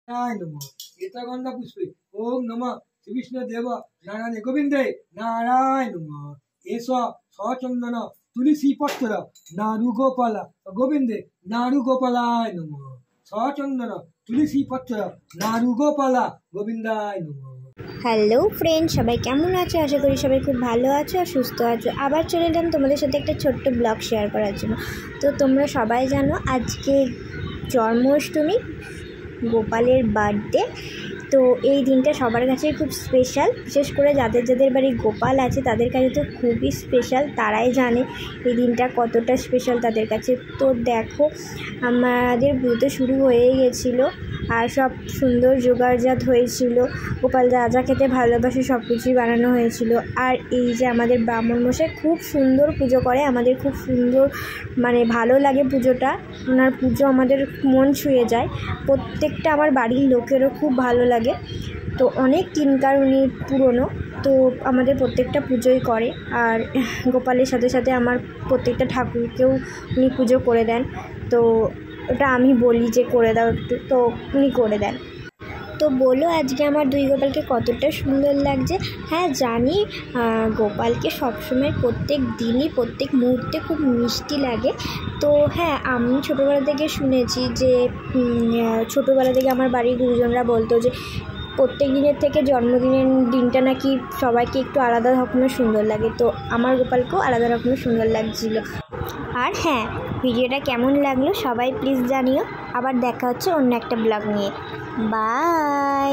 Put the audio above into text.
नमः एतागंधा पुष्पे ओम नमः श्री विष्णु देव नारायण गोविंदे नारायण नमः एष सचंदन तुलसी पत्र नारु गोपाल गोविंदे नारु गोपालाय नमः सचंदन तुलसी पत्र नारु गोपाल गोविंदाय नमः। হ্যালো ফ্রেন্ড, সবাই কেমন আছো? আশা করি সবাই খুব ভালো আছো আর সুস্থ আছো। আবার চলে এলাম তোমাদের সাথে একটা ছোট্ট ব্লগ শেয়ার করার জন্য। তো তোমরা সবাই জানো আজকে জন্মাষ্টমী, গোপালের বার্থডে। তো এই দিনটা সবার কাছে খুব স্পেশাল, বিশেষ করে যাদের যাদের বাড়ি গোপাল আছে তাদের কাছে তো খুবই স্পেশাল, তারাই জানে এই দিনটা কতটা স্পেশাল তাদের কাছে। তো দেখো আমাদের পুজো শুরু হয়ে গেছিলো আর সব সুন্দর জোগাড়জাত হয়েছিল। গোপাল যা যা খেতে ভালোবাসে সব কিছুই বানানো হয়েছিল। আর এই যে আমাদের ব্রাহ্মণ মশাই খুব সুন্দর পুজো করে, আমাদের খুব সুন্দর ভালো লাগে পুজোটা। ওনার পুজো আমাদের মন ছুঁয়ে যায়, প্রত্যেকটা আমার বাড়ির লোকেরও খুব ভালো লাগে। তো অনেক দিনকার উনি পুরনো, তো আমাদের প্রত্যেকটা পুজোই করে। আর গোপালের সাথে সাথে আমার প্রত্যেকটা ঠাকুরকেও উনি পুজো করে দেন। তো ওটা আমি বলি যে করে দাও একটু, তো উনি করে দেন। তো বলো আজকে আমার দুই গোপালকে কতটা সুন্দর লাগছে। হ্যাঁ জানি গোপালকে সবসময় প্রত্যেক দিনই প্রত্যেক মুহূর্তে খুব মিষ্টি লাগে। তো হ্যাঁ, আমি ছোটোবেলা থেকে শুনেছি যে ছোটোবেলা থেকে আমার বাড়ির গুরুজনরা বলতো যে প্রত্যেক দিনের থেকে জন্মদিনের দিনটা নাকি সবাইকে একটু আলাদা রকমের সুন্দর লাগে। তো আমার গোপালকেও আলাদা রকমের সুন্দর লাগছিল। আর হ্যাঁ, ভিডিওটা কেমন লাগলো সবাই প্লিজ জানিও। আবার দেখা হচ্ছে অন্য একটা ব্লগ নিয়ে। বাই।